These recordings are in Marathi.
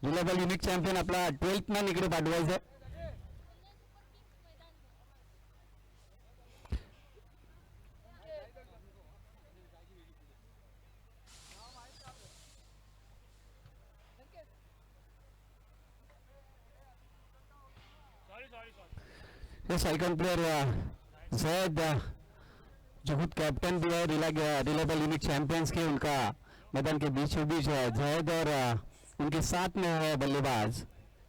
रिलायबल युनिक चॅम्पियन आपला 12th मॅन इकडे पाठवायचा. सेकंड प्लेयर जैद जो खुद कैप्टन भी है रिलायबल यूनिक चैंपियंस के, उनका मैदान के बीचों बीच है जैद और उनके साथ में है बल्लेबाज.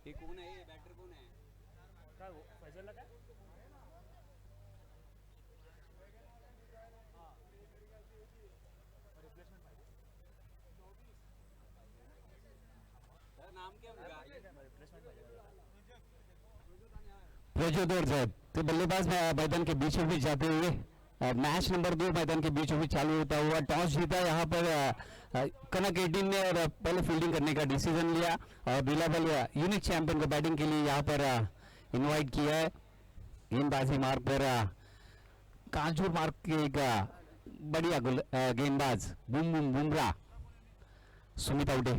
कौन है ये बैटर कौन है? फैजल लगा नाम क्या उनका? प्रज्योत और जैद तो बल्लेबाज मैदान के बीचों बीच जाते हुए मैच नंबर 2 मैदान के बीचों बीच चालू होता हुआ टॉस जीता यहाँ पर कनक 18 ने और पहले फील्डिंग करने का डिसीजन लिया और रिलायबल यूनिक चैंपियन को बैटिंग के लिए यहाँ पर इनवाइट किया है. गेंदबाजी मार्ग पर कांजूर मार्ग के एक बढ़िया गेंदबाज बुम बुम बुमराह सुमित आउटे.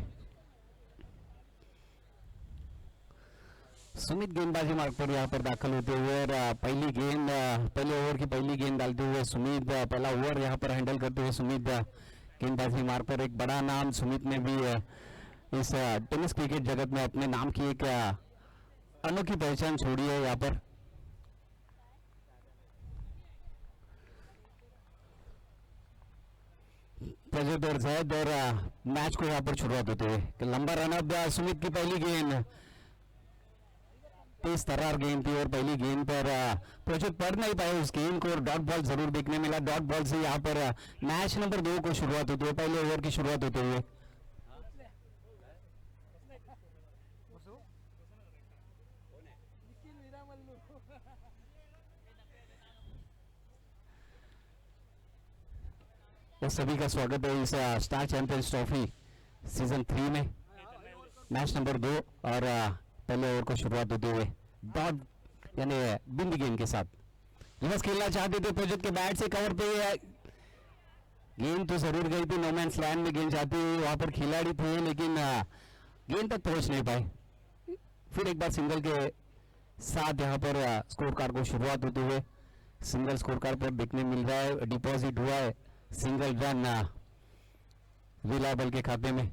सुमित गेंदबाजी मार्ग पर यहाँ पर दाखिल होते हुए और पहले ओवर की पहली गेंद डालते हुए सुमित पहला ओवर यहाँ पर हैंडल करते हुए सुमित गेंदबाजी मार्ग पर एक बड़ा नाम सुमित ने भी इस टेनिस क्रिकेट जगत में अपने नाम की एक अनोखी पहचान छोड़ी है यहाँ पर. प्रज्योत और जैद और मैच को यहाँ पर शुरुआत होते हुए लंबा रनअप सुमित की पहली गेंद तेज तर्रार गेंद थी और पहली गेंद पर प्रज्योत पढ़ नहीं पाए उस गेंद को और डॉट बॉल जरूर देखने मिला. डॉट बॉल से यहाँ पर मैच नंबर 2 को शुरुआत होते हुए पहले ओवर की शुरुआत होते हुए सभी का स्वागत है इस स्टार चैंपियंस ट्रॉफी सीजन 3 में मैच नंबर 2 और पहले ओवर को शुरुआत होते हुए डॉट यानी बिंदी गेंद के साथ रिवर्स खेलना चाहते थे प्रज्योत के बैट से कवर पे गेंद तो जरूर गई थी. नो मैंस लैंड में गेंद जाती हुई वहां पर खिलाड़ी थे लेकिन गेंद तक पहुंच नहीं पाए. फिर एक बार सिंगल के साथ यहाँ पर स्कोर कार्ड को शुरुआत होते हुए सिंगल स्कोर कार्ड पर देखने मिल रहा है. डिपॉजिट हुआ है सिंगल रन रिलायबल के खाते में.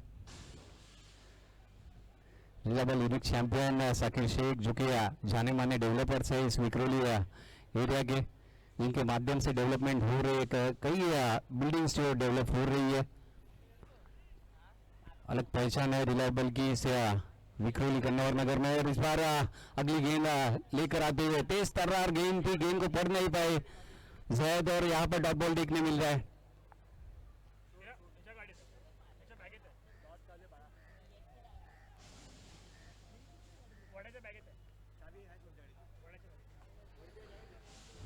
Reliable unique champion Sakir Sheikh जो कि जाने माने डेवलपर्स है इस विक्रोली एरिया के, इनके माध्यम से डेवलपमेंट हो रही है. कई बिल्डिंग्स जो डेवलप हो रही है. अलग पहचान है रिलायबल की इस विक्रोली कन्नौर नगर में. और इस बार अगली गेंद लेकर आते हुए तेज तर्रार गेंद थी, गेंद को पढ़ नहीं पाए जैद और यहाँ पर डॉट बॉल देखने मिल रहा है.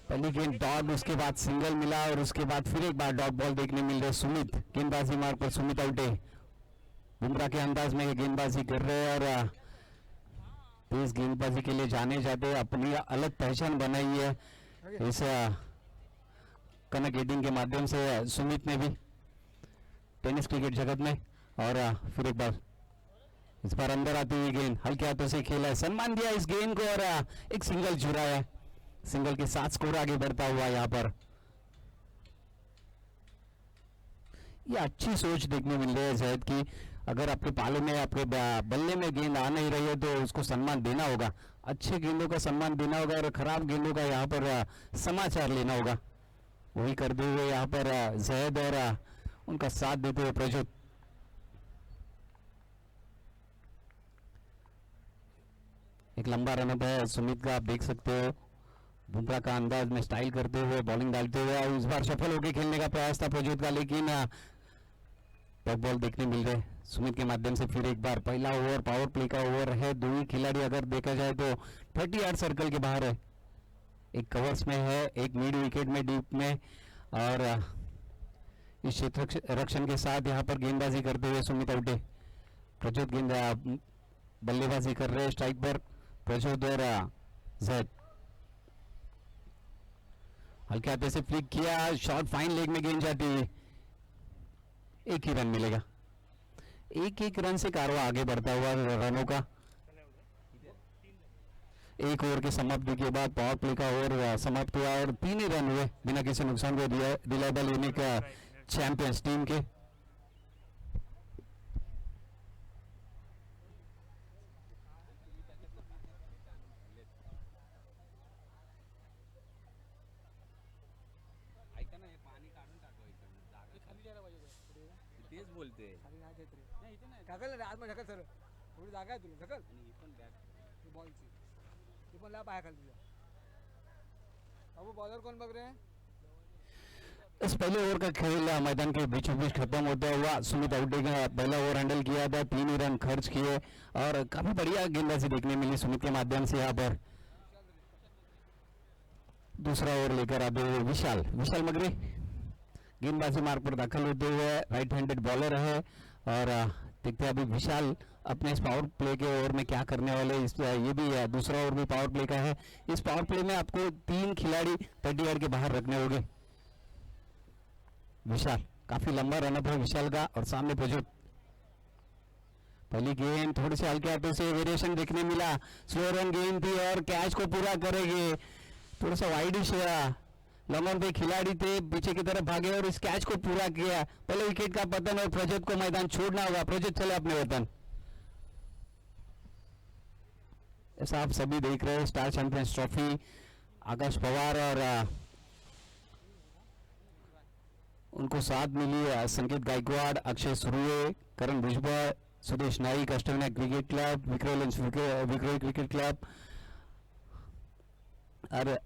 पहली गेंद डॉट, उसके बाद सिंगल मिला और उसके बाद फिर एक बार डॉट बॉल देखने मिल रहा है. सुमित गेंदबाजी मार्ग पर सुमित आउटे. बुमराह के अंदाज में गेंदबाजी कर रहे हैं और तेज गेंदबाजी के लिए जाने जाते अपनी अलग पहचान बनाई है इस कनक 18 के माध्यम से सुमित ने भी टेनिस क्रिकेट जगत में. और फिर एक बार इस बार अंदर आती हुई गेंद हल्के हाथों से खेला है, सम्मान दिया इस गेंद को और एक सिंगल जुड़ा है. सिंगल के साथ स्कोर आगे बढ़ता हुआ यहाँ पर ये अच्छी सोच देखने मिल रही है जैद की. अगर आपके पाले में आपके बल्ले में गेंद आ नहीं रही है तो उसको सम्मान देना होगा. अच्छे गेंदों का सम्मान देना होगा और खराब गेंदों का यहाँ पर समाचार लेना होगा. वही करते हुए यहाँ पर जैद और उनका साथ देते हुए प्रज्योत. एक लंबा रनअप है सुमित का, आप देख सकते हो. बुमराह का अंदाज में स्टाइल करते हुए बॉलिंग डालते हुए इस बार सफल होकर खेलने का प्रयास था प्रज्योत का, लेकिन टॉप बॉल देखने मिल रहे सुमित के माध्यम से. फिर एक बार पहला ओवर पावर प्ले का ओवर है. दो ही खिलाड़ी अगर देखा जाए तो 30 यार्ड सर्कल के बाहर है. एक कवर्स में है, एक मिड विकेट में डीप में और इस क्षेत्र रक्षण के साथ यहाँ पर गेंदबाजी करते हुए सुमित आउटे. प्रज्योत गेंद बल्लेबाजी कर रहे हैं स्ट्राइक पर. प्रज्योत और जैद हल्के हाथे से फ्लिक किया, शॉट फाइन लेग में गेंद जाती है. एक ही रन मिलेगा. एक एक रन से कारवा आगे बढ़ता हुआ रनों का। एक ओवर के समाप्ति के बाद पावर प्ले का ओवर समाप्त हुआ और 3 ही रन हुए बिना किसी नुकसान को। रिलायबल यूनिक चैंपियंस टीम के ऐका ना हे पाणी काढून टाकू इकडनं जागा खाली जायला पाहिजे तेच बोलते खाली नाही देत रे नाही इथे नाही ढकल रे आतमध्ये ढकल सर थोडी जागा आहे तुला ढकल आणि ही पण बॅक बॉलची ती पण ला पाया खाली तुझ्या बाबू बॉलर कोण बघ रे इस पहले ओवर का खेल मैदान के बीचों बीच खत्म होता हुआ सुमित आउटे का पहला ओवर हैंडल किया था, 3 ही रन खर्च किए और काफी बढ़िया गेंदबाजी देखने मिली सुमित के माध्यम से। यहाँ पर दूसरा ओवर लेकर आते हुए विशाल मगरे गेंदबाजी मार्ग पर दाखिल होते हुए राइट हैंडेड बॉलर है और देखते हैं अभी विशाल अपने इस पावर प्ले के ओवर में क्या करने वाले। इस ये भी दूसरा ओवर भी पावर प्ले का है। इस पावर प्ले में आपको 3 खिलाड़ी 30 यार्ड के बाहर रखने होंगे। विशाल काफी लंबा रनअप है विशाल का और सामने प्रज्योत। पहली गेंद थोड़े से हल्के हाथों से वेरिएशन देखने मिला, स्लो रन गेंद थी और कैच को पूरा करेंगे। थोड़ा सा वाइडिश लॉन्ग ऑन पे खिलाड़ी थे, पीछे की तरफ भागे और इस कैच को पूरा किया। पहले विकेट का पतन और प्रज्योत को मैदान छोड़ना होगा। प्रज्योत चले अपने वतन। ऐसा आप सभी देख रहे हैं star champions trophy. Akash Pawar और उनको साथ मिली संकेत गायकवाड़, अक्षय सुरुए, करण भुजबल, सुदेश नाइक, अष्टविनायक क्रिकेट क्लब, विक्रोई क्रिकेट क्लब और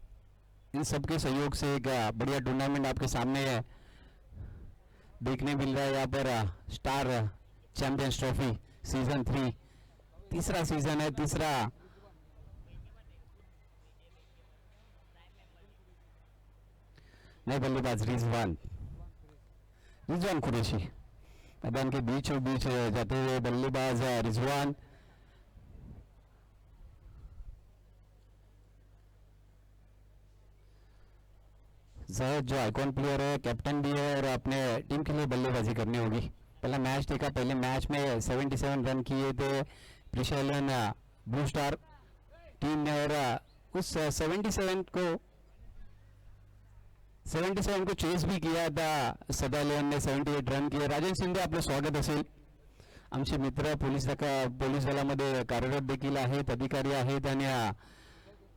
इन सबके सहयोग से एक बढ़िया टूर्नामेंट आपके सामने देखने मिल रहा है। यहाँ पर स्टार चैंपियंस ट्रॉफी सीजन 3 तीसरा सीजन है। तीसरा नए बल्लेबाज रिजवान कुरैशी मैदान के बीचों बीच जाते हुए बल्लेबाज रिजवान। जहद जो आइकॉन प्लेयर है, कैप्टन भी है और अपने टीम के लिए बल्लेबाजी करनी होगी। पहला मैच देखा, पहले मैच में 77 रन किए थे प्रिशेलन ब्लू स्टार टीम ने और उस 77 को चेस भी किया था। सदा लेन ने 78 रन किए। राजन शिंदे आपलं स्वागत असेल। आमचे मित्र पोलीस दलामध्ये कार्यरत देखील आहेत, अधिकारी आहेत आणि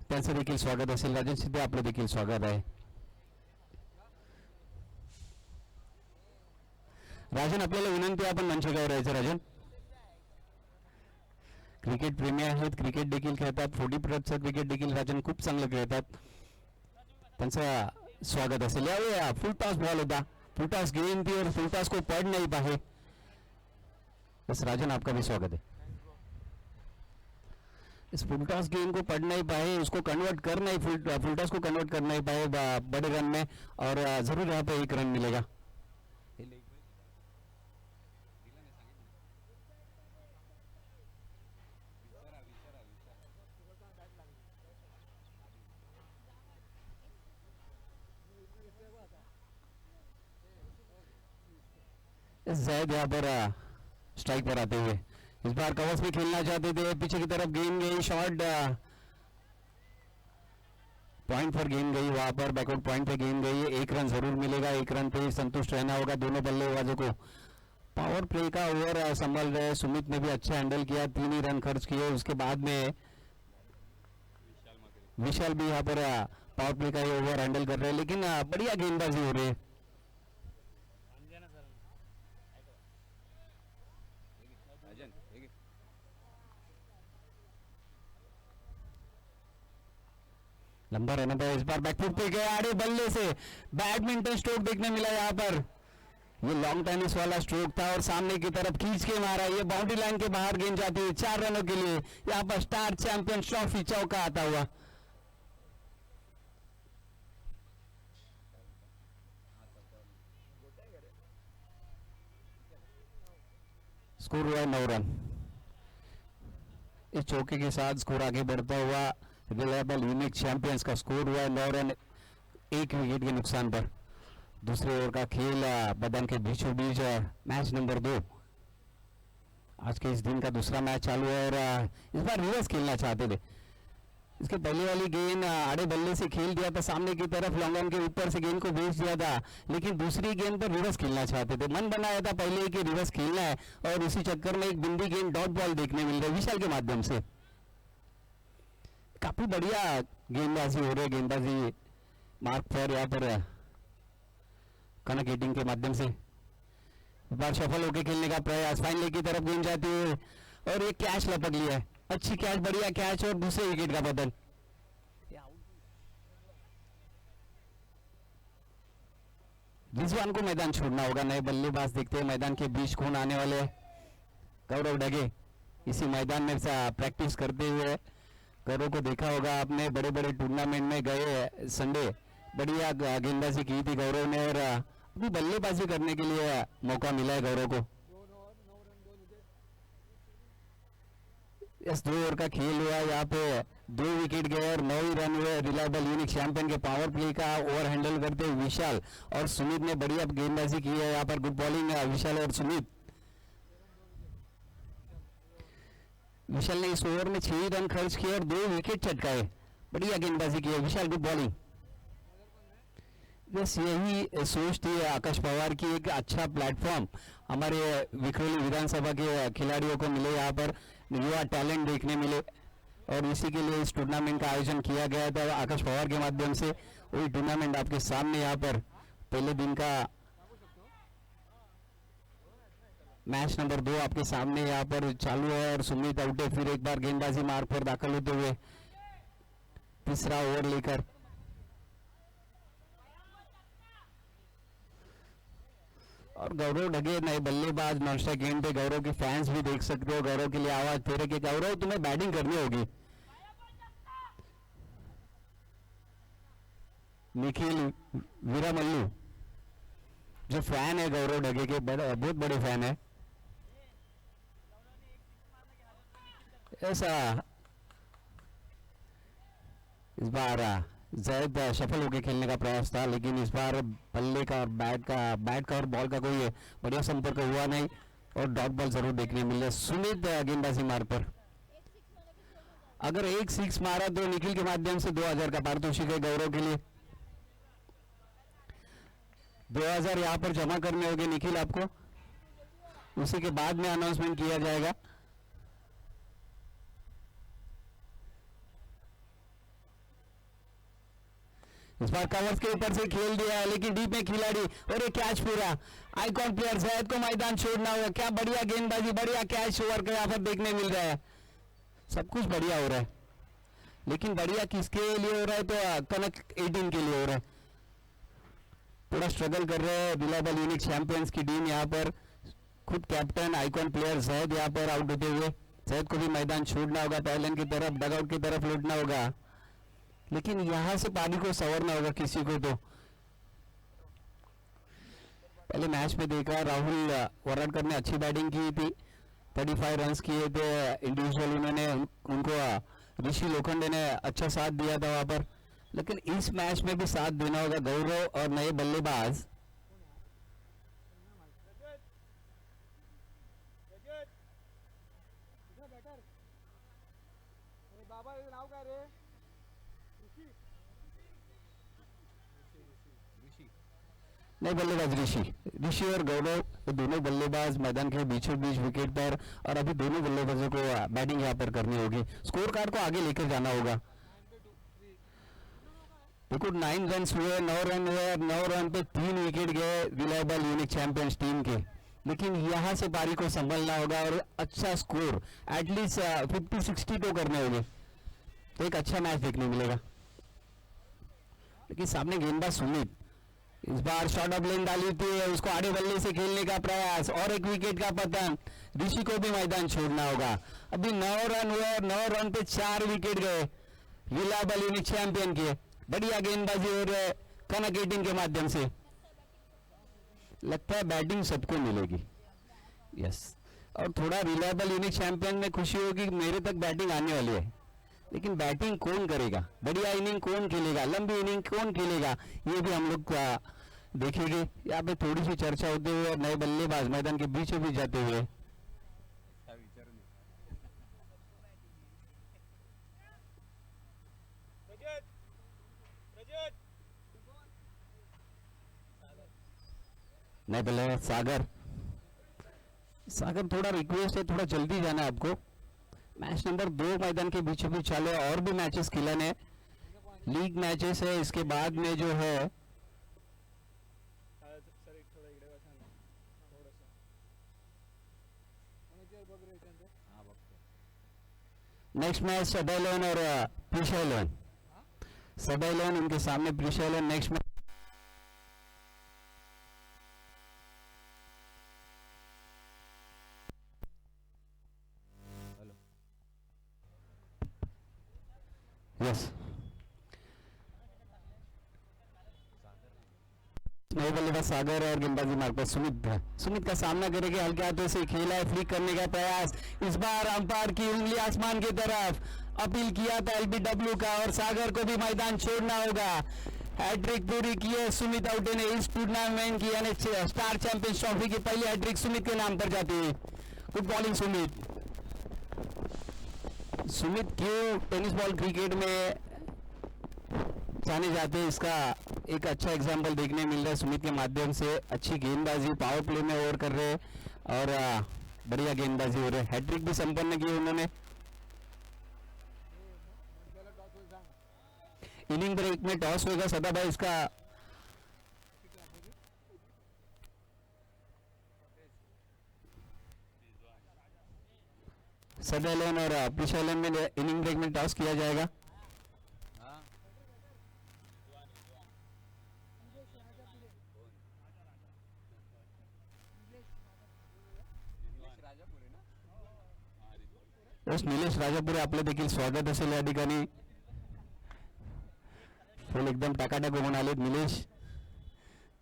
त्यांचं देखील स्वागत असेल। राजन शिंदे आपलं देखील स्वागत आहे। राजन आपल्याला विनंती, आपण मंचावर यायचं। राजन क्रिकेट प्रेमी आहेत, क्रिकेट देखील खेळतात, 40% क्रिकेट देखील राजन खूप चांगलं खेळतात, त्यांचं स्वागत असेल। यावेळी फुल टॉस बॉल होता, फुल टॉस गेंद थी और फुल टॉस को पढ़ नहीं पाए। बस राजन आपका भी स्वागत है। इस फुल टॉस गेंद को पढ़ नहीं पाए, उसको कन्वर्ट कर नहीं, फुल टॉस को कन्वर्ट कर नहीं पाए बड़े रन में और जरूर यहाँ पे 1 रन मिलेगा। जैद यहाँ पर स्ट्राइक पर आते हुए इस बार कवर्स में खेलना चाहते थे, पीछे की तरफ गेंद गई, शॉर्ट पॉइंट पर गेंद गई, वहां पर बैकआउट पॉइंट पे गेंद गई। 1 रन जरूर मिलेगा, 1 रन पे संतुष्ट रहना होगा दोनों बल्लेबाजों को। पावर प्ले का ओवर संभाल रहे सुमित ने भी अच्छा हैंडल किया, 3 ही रन खर्च किए। उसके बाद में विशाल भी यहाँ पर पावर प्ले का ओवर हैंडल कर रहे हैं, लेकिन बढ़िया गेंदबाजी हो रही है। लंबा रहना था, इस बार बैकफुट पे गया, आड़े बल्ले से बैडमिंटन स्ट्रोक देखने मिला। यहाँ पर ये लॉन्ग टेनिस वाला स्ट्रोक था और सामने की तरफ खींच के मारा। ये बाउंड्री लाइन के बाहर गेंद जाती है 4 रनों के लिए। यहाँ पर स्टार चैंपियन ट्रॉफी चौका आता हुआ। स्कोर हुआ 9 रन। इस चौके के साथ स्कोर आगे बढ़ता हुआ रिलायबल यूनिक चैंपियंस का स्कोर हुआ 9 रन 1 विकेट के नुकसान पर। दूसरे ओवर का खेल मैदान के बीचों बीच मैच नंबर 2 आज के इस दिन का दूसरा मैच चालू है और इस बार रिवर्स खेलना चाहते थे। इसके पहले वाली गेंद आड़े बल्ले से खेल दिया था सामने की तरफ, लॉन्ग ऑन के ऊपर से गेंद को भेज दिया था, लेकिन दूसरी गेंद पर रिवर्स खेलना चाहते थे। मन बनाया था पहले ही कि रिवर्स खेलना है और उसी चक्कर में एक बिंदी गेंद डॉट बॉल देखने मिल रही है विशाल के माध्यम से। काफी बढ़िया गेंदबाजी हो रही है, गेंदबाजी मार्क पर यहाँ पर कनक एटिंग के माध्यम से। इस बार सफल होकर खेलने का प्रयास, फाइनल की तरफ गेंद जाती है और ये कैच लपक लिया है, अच्छी कैच, बढ़िया कैच और दूसरे विकेट का बदल। रिजवान को मैदान छोड़ना होगा, नए बल्लेबाज देखते हैं मैदान के बीच कौन आने वाले हैं। गौरव डगे इसी मैदान में प्रैक्टिस करते हुए, गौरव को देखा होगा आपने, बड़े बड़े टूर्नामेंट में गए संडे, बढ़िया गेंदबाजी की थी गौरव ने और अभी बल्लेबाजी करने के लिए मौका मिला है गौरव को। इस 2 ओवर का खेल हुआ, यहाँ पे 2 विकेट गए और 9 ही रन हुए। रिलायबल यूनिक चैंपियन के पावर प्ले का ओवर हैंडल करते हुए विशाल और सुमित ने बढ़िया गेंदबाजी की है, यहाँ पर गुड बॉलिंग विशाल और सुमित। विशाल ने इस ओवर में 6 ही रन खर्च किए और 2 विकेट चटकाए, बढ़िया गेंदबाजी की है विशाल, गुड बॉलिंग। बस यही सोच थी आकाश पवार की, एक अच्छा प्लेटफॉर्म हमारे विक्रोली विधानसभा के खिलाड़ियों को मिले, यहाँ पर युवा टैलेंट देखने मिले और इसी के लिए इस टूर्नामेंट का आयोजन किया गया था आकाश पवार के माध्यम से। वही टूर्नामेंट आपके सामने यहाँ पर पहले दिन का मैच नंबर 2 आपके सामने यहाँ पर चालू है और सुमित आउटे, फिर एक बार गेंदबाजी मार्ग पर दाखिल होते हुए तीसरा ओवर लेकर। और गौरव डगे नए बल्लेबाज नॉनस्ट्राइक गेंद पे, गौरव के फैंस भी देख सकते हो, गौरव के लिए आवाज फेरे कि गौरव तुम्हें बैटिंग करनी होगी। निखिल वीरामल्लू जो फैन है गौरव डगे के, बहुत बड़े फैन है। ऐसा इस बार जैद सफल होकर खेलने का प्रयास था, लेकिन इस बार बल्ले का और बैट का और बॉल का कोई बढ़िया संपर्क हुआ नहीं और डॉट बॉल जरूर देखने मिले। सुमित गेंदबाजी मार्ग पर अगर 1 6 मारा तो निखिल के माध्यम से 2000 का पारितोषिक है गौरव के लिए। 2000 यहाँ पर जमा करने होंगे निखिल आपको, उसी के बाद में अनाउंसमेंट किया जाएगा। इस बार कवर्स के ऊपर से खेल दिया है लेकिन डीप में खिलाड़ी और एक कैच पूरा। आइकॉन प्लेयर जैद को मैदान छोड़ना होगा, क्या बढ़िया गेंदबाजी, बढ़िया कैच ओवर का यहाँ पर देखने मिल रहा है। सब कुछ बढ़िया हो रहा है, लेकिन बढ़िया किसके लिए हो रहा है तो कनक 18 के लिए हो रहा है। थोड़ा स्ट्रगल कर रहे हैं रिलायबल यूनिक चैंपियंस की टीम, यहाँ पर खुद कैप्टन आइकॉन प्लेयर जैद यहाँ पर आउट होते हुए। जैद को भी मैदान छोड़ना होगा, पहलन की तरफ डगआउट की तरफ लौटना होगा, लेकिन यहां से पारी को संवरना होगा किसी को। तो पहले मैच में देखा राहुल वराडकर ने अच्छी बैटिंग की थी, 35 रन्स किए थे इंडिविजुअल उन्होंने, उनको ऋषि लोखंडे ने अच्छा साथ दिया था वहां पर, लेकिन इस मैच में भी साथ देना होगा गौरव और नए बल्लेबाज। नए बल्लेबाज ऋषि और गौरव, तो दोनों बल्लेबाज मैदान के बीचों बीच विकेट पर, और अभी दोनों बल्लेबाजों को बैटिंग यहाँ पर करनी होगी, स्कोर कार्ड को आगे लेकर जाना होगा। देखो 9 रन हुए, 9 रन हुए और 9 रन पे 3 विकेट गए रिलायबल यूनिक चैंपियंस टीम के, लेकिन यहाँ से पारी को संभलना होगा और अच्छा स्कोर एटलीस्ट 50-60 तो करने होंगे, तो एक अच्छा मैच देखने मिलेगा। लेकिन सामने गेंदबाज सुमित, इस बार शॉर्ट ऑफ लेन डाली थी, उसको आड़े बल्ले से खेलने का प्रयास और एक विकेट का पतन, ऋषि को भी मैदान छोड़ना होगा। अभी 9 रन हुए और 9 रन पे 4 विकेट गए रिलायबल यूनिक चैंपियन के, बढ़िया गेंदबाजी हो रही है कनक 18 के माध्यम से। लगता है बैटिंग सबको मिलेगी, यस, और थोड़ा रिलायबल यूनिक चैंपियन में खुशी होगी मेरे तक बैटिंग आने वाली है, लेकिन बैटिंग कौन करेगा, बढ़िया इनिंग कौन खेलेगा, लंबी इनिंग कौन खेलेगा, ये भी हम लोग देखेंगे। यहाँ पे थोड़ी सी चर्चा होते हुए और नए बल्लेबाज मैदान के बीचों बीच जाते हुए। नहीं पहले सागर सागर थोड़ा रिक्वेस्ट है, थोड़ा जल्दी जाना है आपको। मैच नंबर 2 मैदान के बीचों बीच चालू है, और भी मैचेस खिलन है, लीग मैचेस है। इसके बाद में जो है नेक्स्ट मैच सदा इलेवन और प्रीशा इलेवन। सदा इलेवन उनके सामने, Prisha eleven next match. Yes नए बल्लेबाज सागर और गेंदबाजी मार्ग पर सुमित का सामना करेंगे। हल्के हाथों से खेला है, फ्लिक करने का प्रयास। इस बार अंपायर की उंगली आसमान की तरफ, अपील किया था एलबीडब्ल्यू का, और सागर को भी मैदान छोड़ना होगा। हैट्रिक पूरी की है सुमित आउटे ने इस टूर्नामेंट की, यानी स्टार चैंपियंस ट्रॉफी की पहली हैट्रिक सुमित के नाम पर जाती है। Good bowling Sumit. सुमित क्यों टेनिस बॉल क्रिकेट में जाने जाते हैं, इसका एक अच्छा एग्जांपल देखने मिल रहा है सुमित के माध्यम से। अच्छी गेंदबाजी, पावर प्ले में ओवर कर रहे हैं और बढ़िया गेंदबाजी हो रही है। हैट्रिक भी संपन्न की उन्होंने। इनिंग ब्रेक में टॉस होगा सदा भाई, इसका सदा इलेवन और प्रीशा इलेवन में इनिंग ब्रेक में टॉस किया जाएगा। निलेश राजापुरे आपलं देखील स्वागत असेल या ठिकाणी। फुल एकदम टाकाटाक होऊन आलेत निलेश।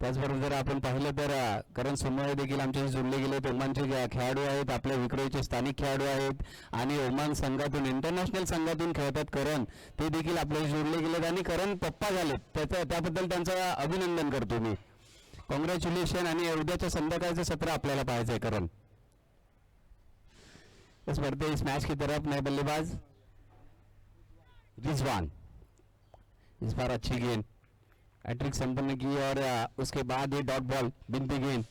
त्याचबरोबर जर आपण पाहिलं तर करण सोमवार देखील आमच्याशी जोडले गेलेत। ओमानचे खेळाडू आहेत, आपल्या विक्रोळीचे स्थानिक खेळाडू आहेत आणि ओमान संघातून, इंटरनॅशनल संघातून खेळतात करण, ते देखील आपल्याशी जोडले गेलेत आणि करण पप्पा झालेत, त्याबद्दल त्यांचं अभिनंदन करतो मी। कॉंग्रॅच्युलेशन। आणि उद्याच्या संध्याकाळचं सत्र आपल्याला पाहायचं आहे करण। इस बढ़ते इस मैच की तरफ नए बल्लेबाज रिजवान। इस बार अच्छी गेंद, हैट्रिक संपन्न की और उसके बाद ये डॉट बॉल, बिनती गेंद।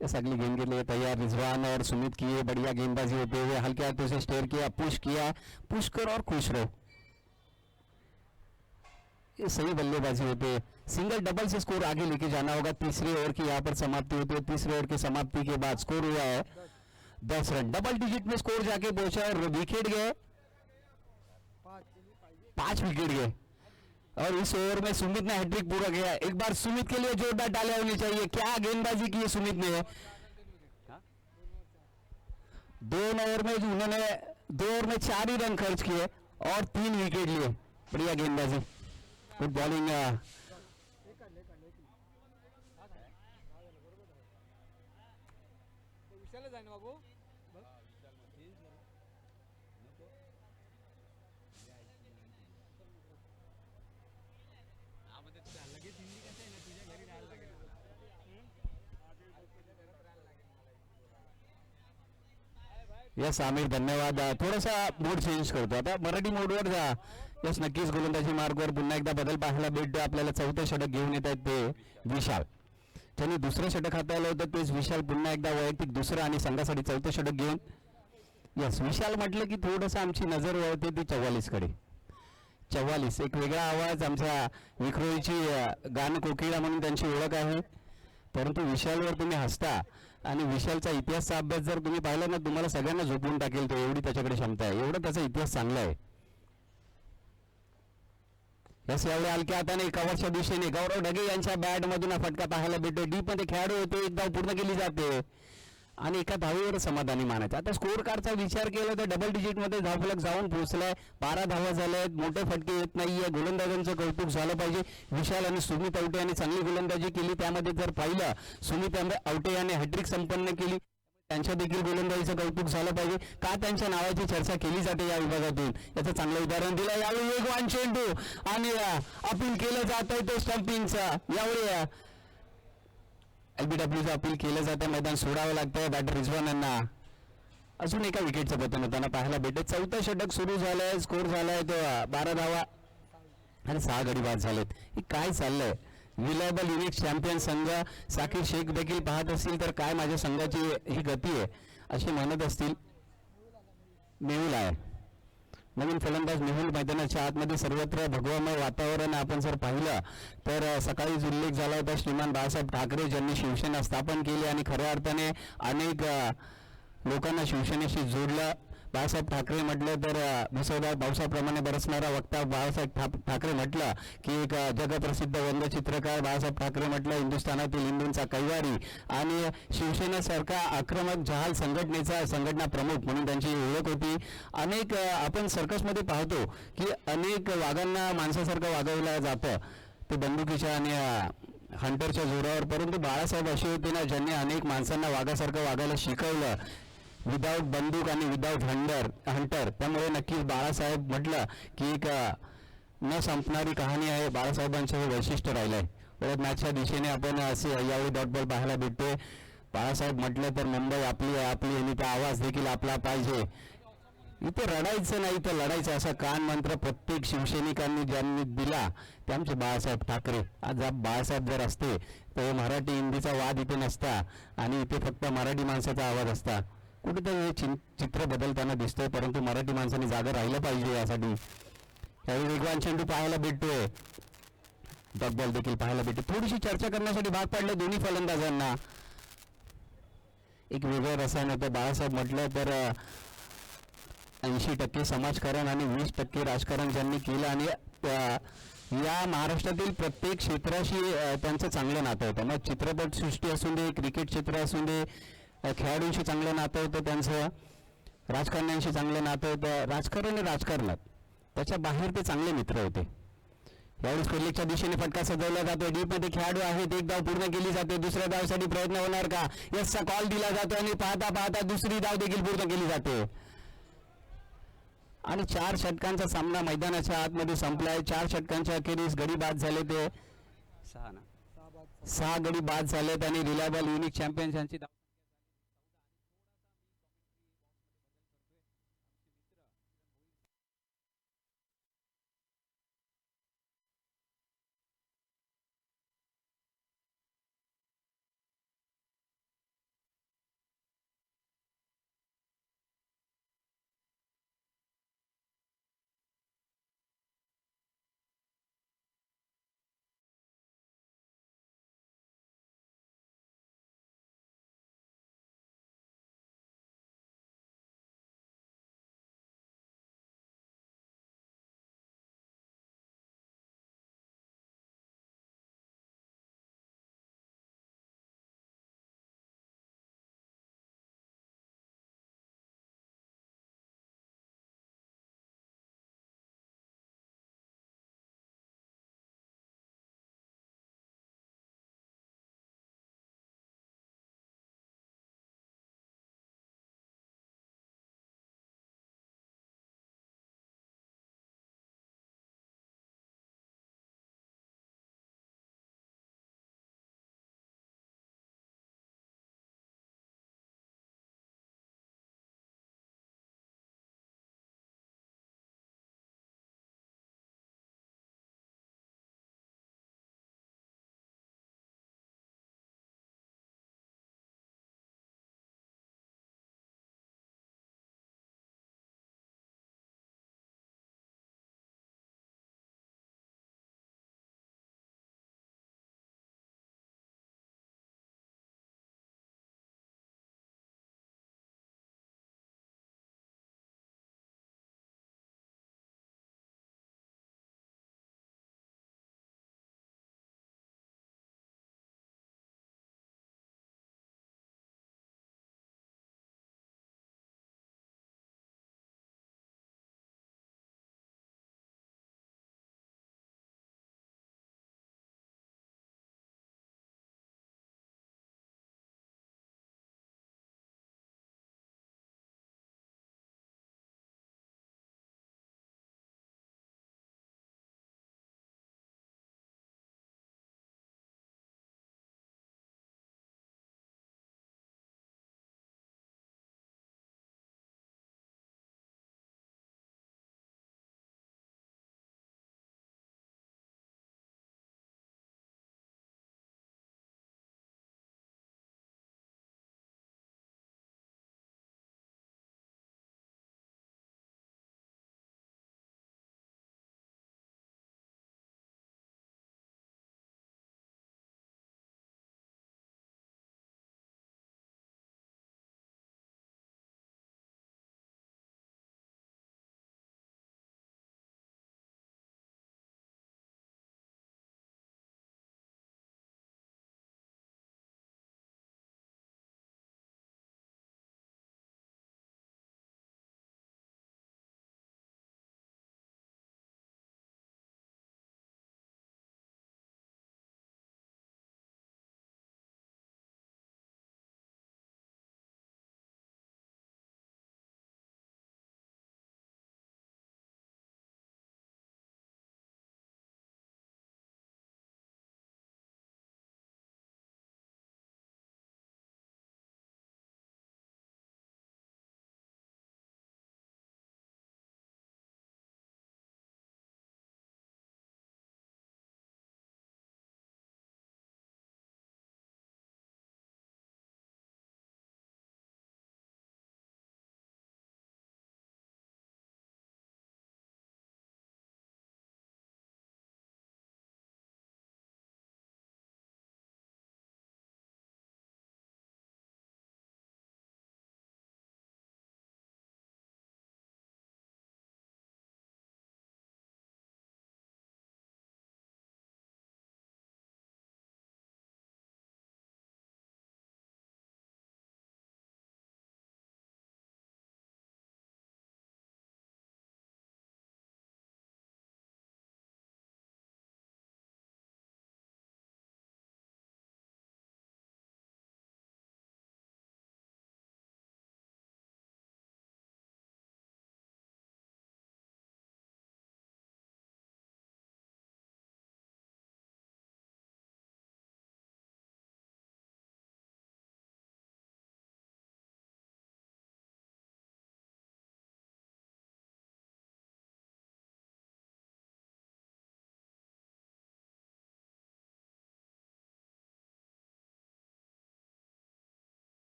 इस अगली गेंद के लिए तैयार रिजवान, और सुमित की ये बढ़िया गेंदबाजी होते हुए हल्के हाथों से स्टेयर किया, पुश करो और खुश रहो। ये सही बल्लेबाजी होते हैं। सिंगल डबल से स्कोर आगे लेके जाना होगा। तीसरे ओवर की यहाँ पर समाप्ति होती है। तीसरे ओवर की समाप्ति के बाद स्कोर हुआ है 10 रन। डबल डिजिट में स्कोर जाके पहुंचा और विकेट गए, 5 विकेट गए। और इस ओवर में सुमित ने हैट्रिक पूरा किया। एक बार सुमित के लिए जोरदार तालियां होनी चाहिए। क्या गेंदबाजी की है सुमित ने। 2 ओवर में उन्होंने 2 ओवर में 4 ही रन खर्च किए और 3 विकेट लिए। बढ़िया गेंदबाजी, गुड बॉलिंग। यस आमिर धन्यवाद। थोडासा मोड चेंज करतो आता, मराठी मोडवर जा। यस नक्कीच गोलंदाजी मार्गवर पुन्हा एकदा बदल पाहायला भेटतो आपल्याला। 4थं षटक घेऊन येत आहेत ते विशाल, त्यांनी 2रं षटक हाताळलं होतं। तेच विशाल पुन्हा एकदा वैयक्तिक 2रं आणि संघासाठी 4थं षटक घेऊन। यस विशाल म्हटलं की थोडंसं आमची नजर वळते ती 44 कडे। 44 एक वेगळा आवाज, आमच्या विक्रोळीची गान कोकिळा म्हणून त्यांची ओळख आहे। परंतु विशालवर तुम्ही हसता आणि विशालचा इतिहासचा अभ्यास जर तुम्ही पाहिला ना, तुम्हाला सगळ्यांना झोपून टाकेल तो, एवढी त्याच्याकडे क्षमता आहे, एवढा त्याचा इतिहास चांगला आहे। यस एवढ्या हलक्या हाताने कव्हरच्या दिशेने गौरव ढगे यांच्या बॅट मधून फटका पाहायला भेटतो। डीप मध्ये खेळाडू होते, एक धाव पूर्ण केली जाते आणि एका धावेवर समाधानी मानायचं. आता स्कोअर कार्डचा विचार केला तर डबल डिजिटमध्ये धावफलक जाऊन पोहोचलाय. 12 धावा झाल्या आहेत. मोठे फटके येत नाहीये. गोलंदाजांचं कौतुक झालं पाहिजे. विशाल आणि सुमित आवटे यांनी चांगली गोलंदाजी केली. त्यामध्ये जर पाहिलं सुमित आवटे यांनी हॅट्रिक संपन्न केली. त्यांच्या देखील गोलंदाजीचं कौतुक झालं पाहिजे. का त्यांच्या नावाची चर्चा केली जाते या विभागातून याचं चांगलं उदाहरण दिलं. यावेळी वेगवान चेंडू आणि अपील केलं जात आहे ते स्टंपिंगचा. यावेळी LBWचं अपील केलं जातं. मैदान सोडावं लागतंय बॅटर रिजवान यांना. अजून एका विकेटचं पतन होताना पाहायला भेटत. चौथं षटक सुरू झालंय. स्कोर झालाय तो 12 धावा आणि 6 गडी बाद झालेत. हे काय चाललंय? रिलायबल युनिक चॅम्पियन संघ साकीर शेख देखील पाहत असतील तर काय माझ्या संघाची ही गती आहे असे म्हणत असतील. मेहुल आहे नवीन फलंदाज. मेहुल मैदानाच्या आतमध्ये सर्वत्र भगवामय वातावरण आपण जर पाहिलं तर सकाळीच उल्लेख झाला होता श्रीमान बाळासाहेब ठाकरे ज्यांनी शिवसेना स्थापन केली आणि खऱ्या अर्थाने अनेक लोकांना शिवसेनेशी जोडलं. बाळासाहेब ठाकरे म्हटलं तर मुसळधार पावसाप्रमाणे बरसणारा वक्ता बाळासाहेब ठाकरे म्हटलं की एक जगप्रसिद्ध व्यंगचित्रकार बाळासाहेब ठाकरे म्हटलं हिंदुस्थानातील हिंदूंचा कैवारी आणि शिवसेनेसारखा आक्रमक जहाल संघटना प्रमुख म्हणून त्यांची ओळख होती. अनेक आपण सर्कसमध्ये पाहतो की अनेक वाघांना माणसासारखं वागवलं जातं ते बंदुकीच्या आणि हंटरच्या जोरावर. परंतु बाळासाहेब असे होते ना ज्यांनी अनेक माणसांना वाघासारखं वागायला शिकवलं विदाऊट बंदूक आणि विदाऊट हंटर. त्यामुळे नक्कीच बाळासाहेब म्हटलं की एक न संपणारी कहाणी आहे. बाळासाहेबांचं हे वैशिष्ट्य राहिलंय. परत मॅचच्या दिशेने आपण असे यावेळी डॉट बॉल पाहायला भेटतोय. बाळासाहेब म्हटलं तर मुंबई आपली आहे आपली आणि तो आवाज देखील आपला पाहिजे. इथे रडायचं नाही तर लढायचं असा कान मंत्र प्रत्येक शिवसैनिकांनी ज्यांनी दिला ते आमचे बाळासाहेब ठाकरे. आज बाळासाहेब जर असते तर मराठी हिंदीचा वाद इथे नसता आणि इथे फक्त मराठी माणसाचा आवाज असता. कुठेतरी हे चित्र बदलताना दिसतंय परंतु मराठी माणसांनी जागा राहिलं पाहिजे यासाठी. त्यावेळी वेगवान चेंडू पाहायला भेटतोय. डॉट बॉल देखील पाहायला भेटतो. थोडीशी चर्चा करण्यासाठी भाग पाडलं दोन्ही फलंदाजांना. एक वेगळं रसायन होतं. बाळासाहेब म्हटलं तर 80% समाजकारण आणि 20% राजकारण ज्यांनी केलं आणि या महाराष्ट्रातील प्रत्येक क्षेत्राशी त्यांचं चांगलं नातं होतं. मग चित्रपटसृष्टी असू दे क्रिकेट क्षेत्र असू दे खेळाडूंशी चांगलं नातं होतं त्यांचं. राजकारण्यांशी चांगलं नातं होतं. राजकारण आणि राजकारणात त्याच्या बाहेर ते चांगले मित्र होते. यावेळी स्पेलिंगच्या दिशेने फटका सजवला जातो. डीपमध्ये खेळाडू आहेत. एक धाव पूर्ण केली जाते. दुसऱ्या धावसाठी प्रयत्न होणार का याचा कॉल दिला जातो आणि पाहता पाहता दुसरी धाव देखील पूर्ण केली जाते आणि 4 षटकांचा सामना मैदानाच्या आतमध्ये संपलाय. 4 षटकांच्या अखेरीस गडी बाद झाले ते 6 गडी बाद झालेत आणि रिलायबल युनिक चॅम्पियन्स यांची